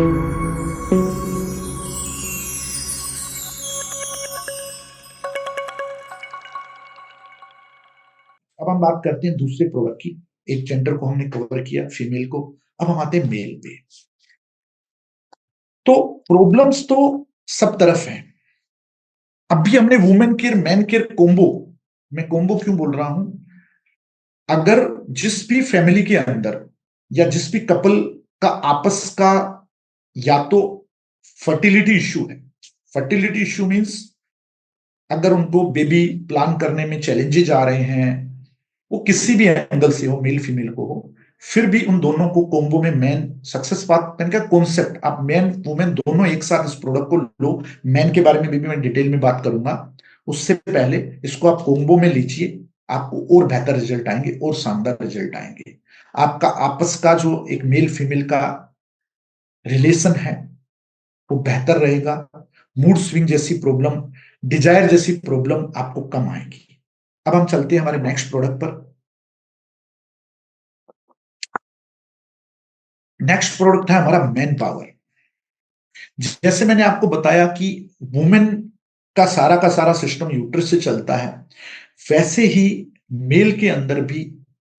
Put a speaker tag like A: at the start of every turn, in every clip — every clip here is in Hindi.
A: अब हम बात करते हैं दूसरे प्रोडक्ट की। एक जेंडर को हमने कवर किया, फीमेल को। अब हम आते हैं मेल पे। तो प्रॉब्लम्स तो सब तरफ हैं। अभी हमने women care man care combo, मैं कोम्बो क्यों बोल रहा हूं, अगर जिस भी फैमिली के अंदर या जिस भी कपल का आपस का या तो फर्टिलिटी इश्यू है, फर्टिलिटी इश्यू मींस अगर उनको बेबी प्लान करने में चैलेंजेस आ रहे हैं, वो किसी भी एंगल से हो, मेल फीमेल को हो, फिर भी उन दोनों को कोम्बो में मैन सक्सेस पाथ मैंने कहा कॉन्सेप्ट, आप मैन वुमेन दोनों एक साथ इस प्रोडक्ट को लो। मैन के बारे में भी मैं डिटेल में बात करूंगा, उससे पहले इसको आप कोम्बो में लीजिए, आपको और बेहतर रिजल्ट आएंगे और शानदार रिजल्ट आएंगे। आपका आपस का जो एक मेल फीमेल का रिलेशन है वो बेहतर रहेगा। मूड स्विंग जैसी प्रॉब्लम, डिजायर जैसी प्रॉब्लम आपको कम आएगी। अब हम चलते हैं हमारे नेक्स्ट प्रोडक्ट पर। नेक्स्ट प्रोडक्ट है हमारा मैन पावर। जैसे मैंने आपको बताया कि वुमेन का सारा सिस्टम यूट्रस से चलता है, वैसे ही मेल के अंदर भी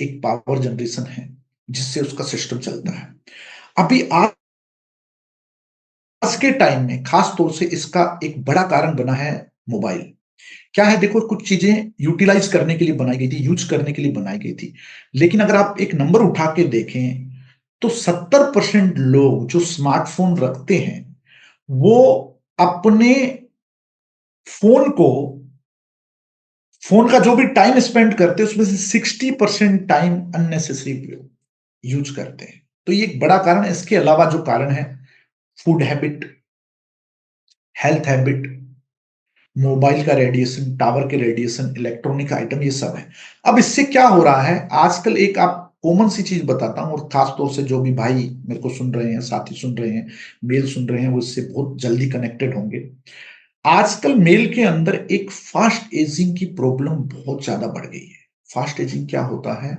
A: एक पावर जनरेशन है जिससे उसका सिस्टम चलता है। अभी आज के टाइम में खास तौर से इसका एक बड़ा कारण बना है मोबाइल। क्या है, देखो कुछ चीजें यूटिलाइज करने के लिए बनाई गई थी, यूज करने के लिए बनाई गई थी, लेकिन अगर आप एक नंबर उठा के देखें तो 70% लोग जो स्मार्टफोन रखते हैं वो अपने फोन को, फोन का जो भी टाइम स्पेंड करते हैं उसमें से 60% टाइम अननेसेसरी यूज करते हैं। तो ये एक बड़ा कारण है। इसके अलावा जो कारण है, food habit, health habit, mobile का रेडिएशन, टावर के रेडिएशन, इलेक्ट्रॉनिक आइटम, ये सब है। अब इससे क्या हो रहा है, आजकल एक आप कॉमन सी चीज बताता हूं, और खास तौर से जो भी भाई मेरे को सुन रहे हैं, साथी सुन रहे हैं, मेल सुन रहे हैं, वो इससे बहुत जल्दी कनेक्टेड होंगे। आजकल मेल के अंदर एक फास्ट एजिंग की प्रॉब्लम बहुत ज्यादा बढ़ गई है। फास्ट एजिंग क्या होता है,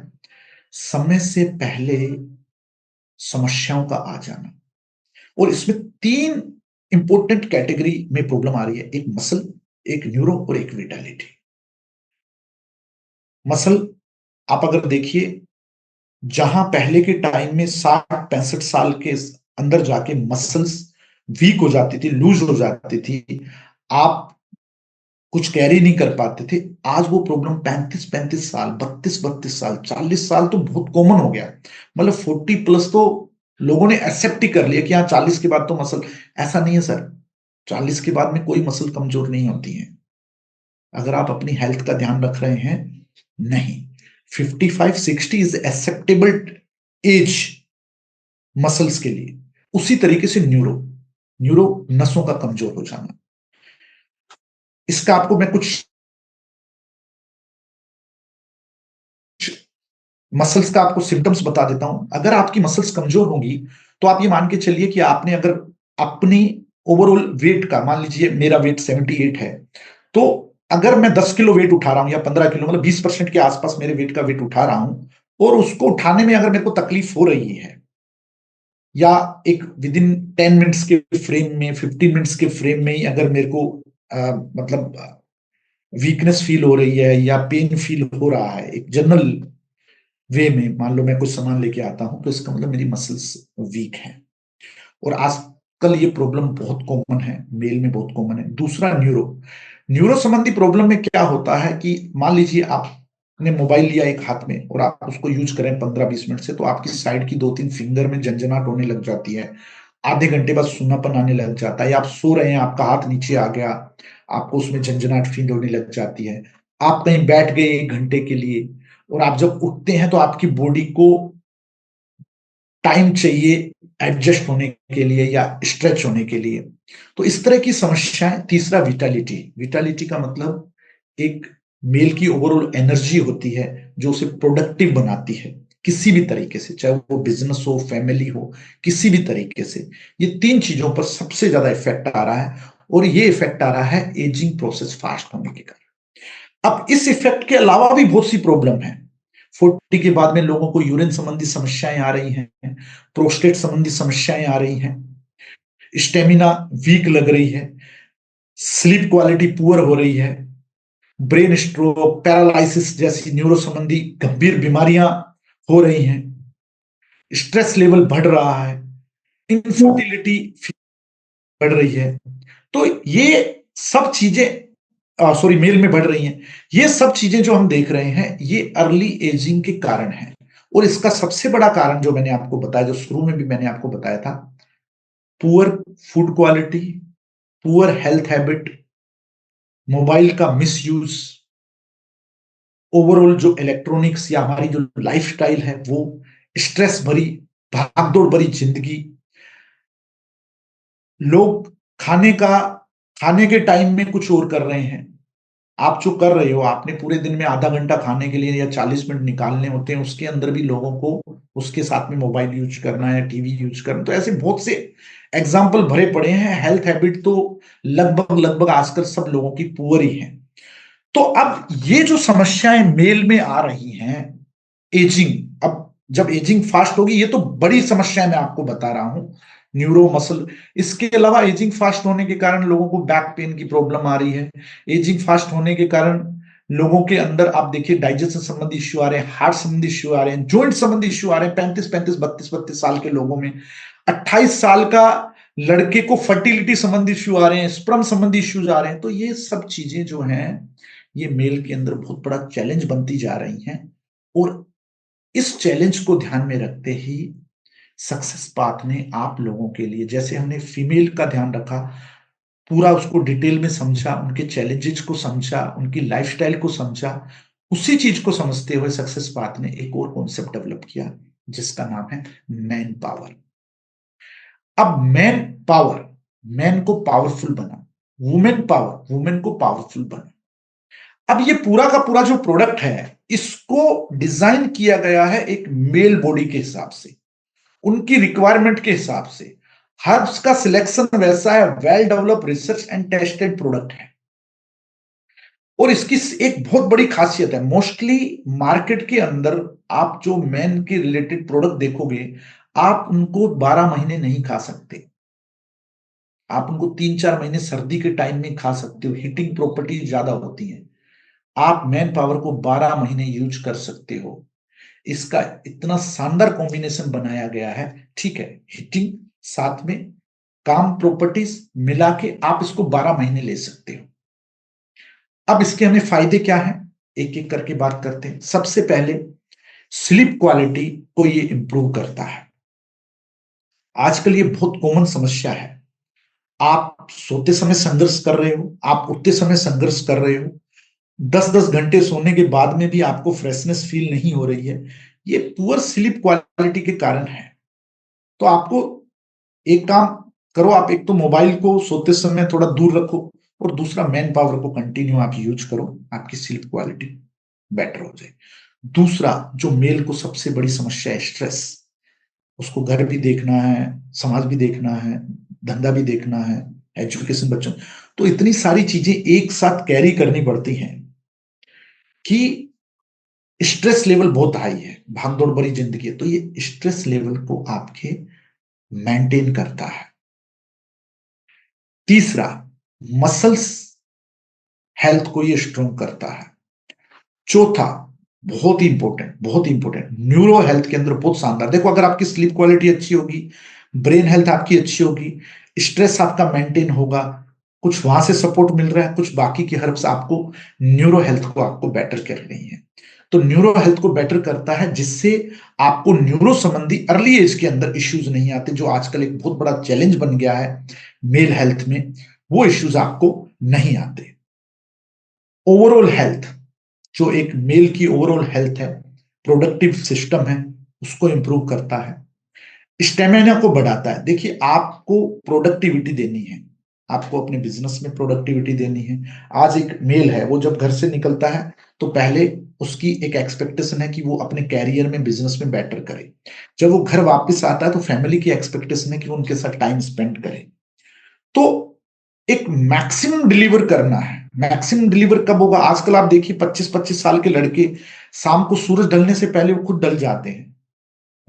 A: समय से पहले समस्याओं का आ जाना। और इसमें तीन इंपॉर्टेंट कैटेगरी में प्रॉब्लम आ रही है, एक मसल, एक न्यूरो और एक विटालिटी। मसल, आप अगर देखिए, जहां पहले के टाइम में 60 65 साल के अंदर जाके मसल्स वीक हो जाती थी, लूज हो जाती थी, आप कुछ कैरी नहीं कर पाते थे, आज वो प्रॉब्लम 35 35 साल, 32 32 साल, 40 साल तो बहुत कॉमन हो गया। मतलब 40+ तो लोगों ने एक्सेप्ट ही कर लिया कि हाँ 40 के बाद तो मसल। ऐसा नहीं है सर, 40 के बाद में कोई मसल कमजोर नहीं होती है अगर आप अपनी हेल्थ का ध्यान रख रहे हैं। नहीं, 55 60 इज एक्सेप्टेबल एज मसल्स के लिए। उसी तरीके से न्यूरो, न्यूरो नसों का कमजोर हो जाना। इसका आपको मैं कुछ मसल्स का आपको सिम्टम्स बता देता हूं। अगर आपकी मसल्स कमजोर होंगी तो आप ये मान के चलिए कि आपने अगर अपनी ओवरऑल वेट का, मान लीजिए मेरा वेट 78 है, तो अगर मैं 10 किलो वेट उठा रहा हूं या 15 किलो, मतलब 20% के आसपास मेरे वेट का वेट उठा रहा हूं, और उसको उठाने में अगर मेरे को तकलीफ हो रही है, या एक विद इन 10 मिनट्स के फ्रेम में, 15 मिनट्स के फ्रेम में ही अगर मेरे को मतलब वीकनेस फील हो रही है या पेन फील हो रहा है, एक जनरल वे में, मान लो मैं कुछ सामान लेके आता हूं, तो इसका मतलब मेरी मसल्स वीक है। और आजकल ये प्रॉब्लम बहुत कॉमन है, मेल में बहुत कॉमन है। दूसरा न्यूरो, न्यूरो संबंधी प्रॉब्लम में क्या होता है कि मान लीजिए आपने मोबाइल लिया एक हाथ में और आप उसको यूज करें 15 20 मिनट से, तो आपकी साइड की 2 3 फिंगर में झंझनाहट होने लग जाती है, आधे घंटे बाद सूनापन आने लग जाता है, या आप सो रहे हैं आपका हाथ नीचे आ गया, आपको उसमें झंझनाहट फील होने लग जाती है। आप कहीं बैठ गए 1 घंटे के लिए, और आप जब उठते हैं तो आपकी बॉडी को टाइम चाहिए एडजस्ट होने के लिए या स्ट्रेच होने के लिए। तो इस तरह की समस्याएं। तीसरा विटालिटी, विटालिटी का मतलब एक मेल की ओवरऑल एनर्जी होती है जो उसे प्रोडक्टिव बनाती है किसी भी तरीके से, चाहे वो बिजनेस हो, फैमिली हो, किसी भी तरीके से। ये तीन चीजों पर सबसे ज्यादा इफेक्ट आ रहा है, और ये इफेक्ट आ रहा है एजिंग प्रोसेस फास्ट होने के कारण। अब इस इफेक्ट के अलावा भी बहुत सी प्रॉब्लम है। 40 के बाद में लोगों को यूरिन संबंधी समस्याएं आ रही हैं, प्रोस्टेट संबंधी समस्याएं आ रही हैं, स्टेमिना वीक लग रही है, स्लीप क्वालिटी पुअर हो रही है, ब्रेन स्ट्रोक, पैरालिसिस जैसी न्यूरो संबंधी गंभीर बीमारियां हो रही हैं, स्ट्रेस लेवल बढ़ रहा है, इनफर्टिलिटी बढ़ रही है। तो ये सब चीजें सॉरी मेल में बढ़ रही हैं। ये सब चीजें जो हम देख रहे हैं ये अर्ली एजिंग के कारण है। और इसका सबसे बड़ा कारण जो मैंने आपको बताया, जो शुरू में भी मैंने आपको बताया था, poor food quality, poor health habit, mobile का मिसयूज, ओवरऑल जो इलेक्ट्रॉनिक्स या हमारी जो लाइफस्टाइल है वो, स्ट्रेस भरी भागदौड़ भरी जिंदगी, लोग खाने के टाइम में कुछ और कर रहे हैं। आप जो कर रहे हो, आपने पूरे दिन में आधा घंटा खाने के लिए या 40 मिनट निकालने होते हैं, उसके अंदर भी लोगों को उसके साथ में मोबाइल यूज करना है, टीवी यूज करना। तो ऐसे बहुत से एग्जाम्पल भरे पड़े हैं। हेल्थ हैबिट तो लगभग लगभग आजकल सब लोगों की पुअर ही है। तो अब ये जो समस्याएं मेल में आ रही हैं, एजिंग, अब जब एजिंग फास्ट होगी, ये तो बड़ी समस्या मैं आपको बता रहा हूं, न्यूरो मसल। इसके अलावा एजिंग फास्ट होने के कारण लोगों को बैक पेन की प्रॉब्लम आ रही है। एजिंग फास्ट होने के कारण लोगों के अंदर आप देखिए डाइजेशन संबंधी इश्यू आ रहे हैं, हार्ट संबंधी इश्यू आ रहे हैं, जॉइंट संबंधी इश्यू आ रहे हैं। 35-35, 32-32 साल के लोगों में, 28 साल का लड़के को फर्टिलिटी संबंधी इश्यू आ रहे हैं, स्पर्म संबंधी इश्यूज आ रहे हैं। तो ये सब चीजें जो हैं ये मेल के अंदर बहुत बड़ा चैलेंज बनती जा रही हैं। और इस चैलेंज को ध्यान में रखते ही सक्सेस पाथ ने आप लोगों के लिए, जैसे हमने फीमेल का ध्यान रखा, पूरा उसको डिटेल में समझा, उनके चैलेंजेस को समझा, उनकी लाइफस्टाइल को समझा, उसी चीज को समझते हुए सक्सेस पाथ ने एक और कॉन्सेप्ट डेवलप किया जिसका नाम है मैन पावर। अब मैन पावर, मैन को पावरफुल बना, वुमेन पावर, वुमेन को पावरफुल बना। अब ये पूरा का पूरा जो प्रोडक्ट है इसको डिजाइन किया गया है एक मेल बॉडी के हिसाब से, उनकी रिक्वायरमेंट के हिसाब से। हर्ब्स का सिलेक्शन वैसा है, well develop, research and tested product है। और इसकी एक बहुत बड़ी खासियत है, मोस्टली मार्केट के अंदर आप जो मैन के रिलेटेड प्रोडक्ट देखोगे, आप उनको 12 महीने नहीं खा सकते। आप उनको 3-4 महीने सर्दी के टाइम में खा सकते हो, हीटिंग प्रॉपर्टीज ज्यादा होती हैं। आप मैन पावर को 12 महीने यूज कर सकते हो। इसका इतना शानदार कॉम्बिनेशन बनाया गया है। ठीक है, हीटिंग साथ में काम प्रॉपर्टीज मिला के आप इसको 12 महीने ले सकते हो। अब इसके हमें फायदे क्या हैं, एक एक करके बात करते हैं। सबसे पहले स्लीप क्वालिटी को ये इंप्रूव करता है। आजकल ये बहुत कॉमन समस्या है, आप सोते समय संघर्ष कर रहे हो, आप उठते समय संघर्ष कर रहे हो, 10-10 घंटे सोने के बाद में भी आपको फ्रेशनेस फील नहीं हो रही है। ये पुअर स्लीप क्वालिटी के कारण है। तो आपको एक काम करो, आप एक तो मोबाइल को सोते समय थोड़ा दूर रखो, और दूसरा मैन पावर को कंटिन्यू आप यूज करो, आपकी स्लीप क्वालिटी बेटर हो जाए। दूसरा जो मेल को सबसे बड़ी समस्या है, स्ट्रेस। उसको घर भी देखना है, समाज भी देखना है, धंधा भी देखना है, एजुकेशन बच्चों, तो इतनी सारी चीजें एक साथ कैरी करनी पड़ती हैं कि स्ट्रेस लेवल बहुत हाई है, भागदौड़ भरी जिंदगी है। तो ये स्ट्रेस लेवल को आपके मेंटेन करता है। तीसरा, मसल्स हेल्थ को ये स्ट्रॉन्ग करता है। चौथा, बहुत ही इंपॉर्टेंट, न्यूरो हेल्थ के अंदर बहुत शानदार। देखो, अगर आपकी स्लीप क्वालिटी अच्छी होगी, ब्रेन हेल्थ आपकी अच्छी होगी, स्ट्रेस आपका मेंटेन होगा, कुछ वहां से सपोर्ट मिल रहा है, कुछ बाकी की हर्ब्स आपको न्यूरो हेल्थ को आपको बेटर कर रही है। तो न्यूरो हेल्थ को बेटर करता है, जिससे आपको न्यूरो संबंधी अर्ली एज के अंदर इश्यूज नहीं आते, जो आजकल एक बहुत बड़ा चैलेंज बन गया है मेल हेल्थ में। वो इश्यूज आपको नहीं आते। ओवरऑल हेल्थ, जो एक मेल की ओवरऑल हेल्थ है, प्रोडक्टिव सिस्टम है, उसको इंप्रूव करता है। स्टेमिना को बढ़ाता है। देखिए, आपको प्रोडक्टिविटी देनी है, आपको अपने बिजनेस में प्रोडक्टिविटी देनी है। आज एक मेल है, वो जब घर से निकलता है तो पहले उसकी एक एक्सपेक्टेशन है कि वो अपने कैरियर में, बिजनेस में बेटर करे। जब वो घर वापस आता है तो फैमिली की एक्सपेक्टेशन है कि वो उनके साथ टाइम स्पेंड करे। तो एक मैक्सिमम डिलीवर करना है। मैक्सिमम डिलीवर कब होगा? आजकल आप देखिए 25-25 साल के लड़के शाम को सूरज ढलने से पहले वो खुद ढल जाते हैं।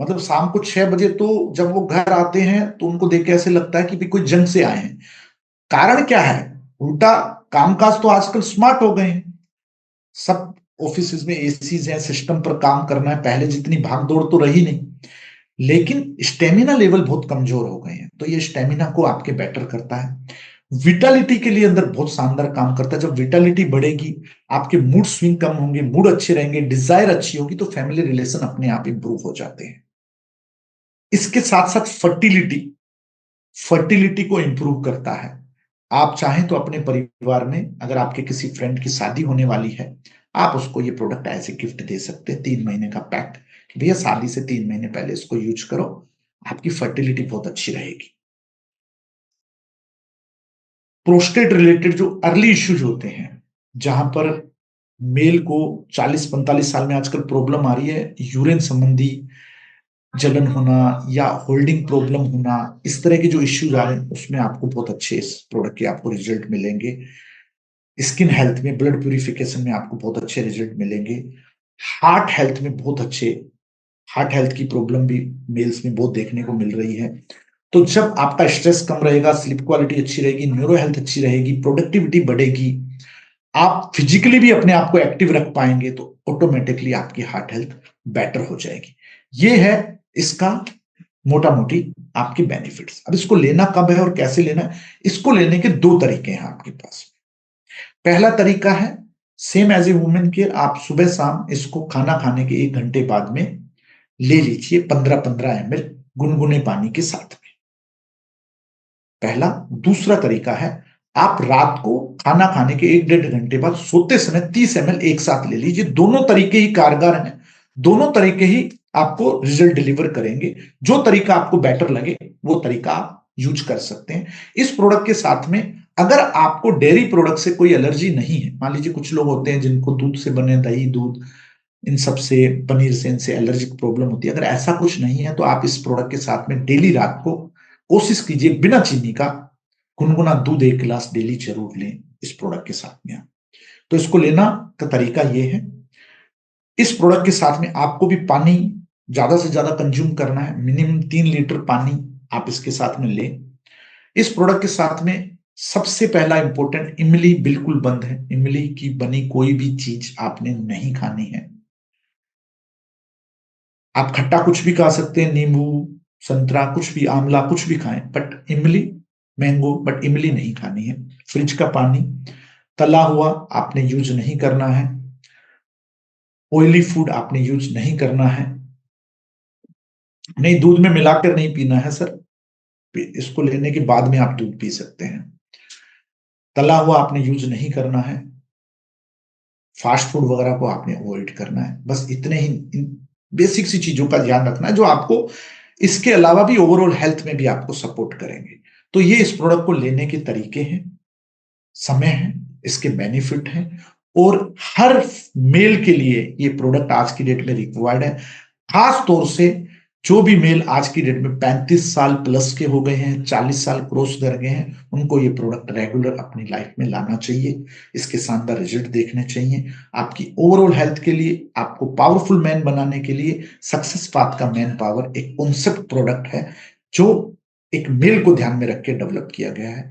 A: मतलब शाम को 6 बजे तो जब वो घर आते हैं तो उनको देख के ऐसे लगता है कि भी कोई जंग से आए हैं। कारण क्या है? उल्टा कामकाज तो आजकल स्मार्ट हो गए हैं। सब ऑफिसेज में एसीज हैं, सिस्टम पर काम करना है, पहले जितनी भाग दौड़ तो रही नहीं। लेकिन स्टेमिना लेवल बहुत कमजोर हो गए हैं, तो ये स्टेमिना को आपके बेटर करता है। विटालिटी के लिए अंदर बहुत शानदार काम करता है। जब विटालिटी बढ़ेगी, आपके मूड स्विंग कम होंगे, मूड अच्छे रहेंगे, डिजायर अच्छी होगी, तो फैमिली रिलेशन अपने आप इंप्रूव हो जाते हैं। इसके साथ साथ फर्टिलिटी, फर्टिलिटी को इंप्रूव करता है। आप चाहें तो अपने परिवार में अगर आपके किसी फ्रेंड की शादी होने वाली है, आप उसको ये प्रोडक्ट एज ए गिफ्ट दे सकते हैं, 3 महीने का पैक, कि भैया शादी से 3 महीने पहले इसको यूज करो, आपकी फर्टिलिटी बहुत अच्छी रहेगी। प्रोस्टेट रिलेटेड जो अर्ली इश्यूज होते हैं, जहां पर मेल को 40-45 साल में आजकल प्रॉब्लम आ रही है, यूरिन संबंधी जलन होना या होल्डिंग प्रॉब्लम होना, इस तरह के जो इश्यूज आ रहे हैं, उसमें आपको बहुत अच्छे इस प्रोडक्ट के आपको रिजल्ट मिलेंगे। स्किन हेल्थ में, ब्लड प्यूरिफिकेशन में आपको बहुत अच्छे रिजल्ट मिलेंगे। हार्ट हेल्थ में बहुत अच्छे, हार्ट हेल्थ की प्रॉब्लम भी मेल्स में बहुत देखने को मिल रही है। तो जब आपका स्ट्रेस कम रहेगा, स्लीप क्वालिटी अच्छी रहेगी, न्यूरो हेल्थ अच्छी रहेगी, प्रोडक्टिविटी बढ़ेगी, आप फिजिकली भी अपने आप को एक्टिव रख पाएंगे, तो ऑटोमेटिकली आपकी हार्ट हेल्थ बेटर हो जाएगी। ये है इसका मोटा मोटी आपके बेनिफिट्स। अब इसको लेना कब है और कैसे लेना है? इसको लेने के दो तरीके हैं आपके पास। पहला तरीका है, same as a women care, आप सुबह शाम इसको खाना खाने के 1 घंटे बाद में ले लीजिए, 15-15 ml गुनगुने पानी के साथ में। पहला। दूसरा तरीका है, आप रात को खाना खाने के 1-1.5 घंटे बाद सोते समय 30 ml एक साथ ले लीजिए। दोनों तरीके ही कारगर हैं, दोनों तरीके ही आपको रिजल्ट डिलीवर करेंगे। जो तरीका आपको बेटर लगे वो तरीका आप यूज कर सकते हैं। इस प्रोडक्ट के साथ में अगर आपको डेयरी प्रोडक्ट से कोई एलर्जी नहीं है, मान लीजिए कुछ लोग होते हैं जिनको दूध से बने दही, दूध, इन सब से, पनीर से, इनसे एलर्जिक प्रॉब्लम होती है, अगर ऐसा कुछ नहीं है तो आप इस प्रोडक्ट के साथ में डेली रात को कोशिश कीजिए बिना चीनी का गुनगुना दूध 1 गिलास डेली जरूर लें इस प्रोडक्ट के साथ में। तो इसको लेना का तरीका ये है। इस प्रोडक्ट के साथ में आपको भी पानी ज्यादा से ज्यादा कंज्यूम करना है, मिनिमम 3 लीटर पानी आप इसके साथ में लें। इस प्रोडक्ट के साथ में सबसे पहला इंपॉर्टेंट, इमली बिल्कुल बंद है। इमली की बनी कोई भी चीज आपने नहीं खानी है। आप खट्टा कुछ भी खा सकते हैं, नींबू, संतरा, कुछ भी, आंवला, कुछ भी खाएं, बट इमली, मैंगो, बट इमली नहीं खानी है। फ्रिज का पानी, तला हुआ आपने यूज नहीं करना है, ऑयली फूड आपने यूज नहीं करना है, नहीं दूध में मिलाकर नहीं पीना है सर, इसको लेने के बाद में आप दूध पी सकते हैं। तला हुआ आपने यूज नहीं करना है, फास्ट फूड वगैरह को आपने अवॉइड करना है। बस इतने ही बेसिक सी चीजों का ध्यान रखना है, जो आपको इसके अलावा भी ओवरऑल हेल्थ में भी आपको सपोर्ट करेंगे। तो ये इस प्रोडक्ट को लेने के तरीके हैं, समय है, इसके बेनिफिट हैं, और हर मेल के लिए ये प्रोडक्ट आज की डेट में रिक्वायर्ड है। खास तौर से जो भी मेल आज की डेट में 35 साल प्लस के हो गए हैं, 40 साल क्रॉस कर गए हैं, उनको ये प्रोडक्ट रेगुलर अपनी लाइफ में लाना चाहिए। इसके शानदार रिजल्ट देखने चाहिए। आपकी ओवरऑल हेल्थ के लिए, आपको पावरफुल मैन बनाने के लिए, सक्सेस पाथ का मैन पावर एक कॉन्सेप्ट प्रोडक्ट है जो एक मेल को ध्यान में रख के डेवलप किया गया है।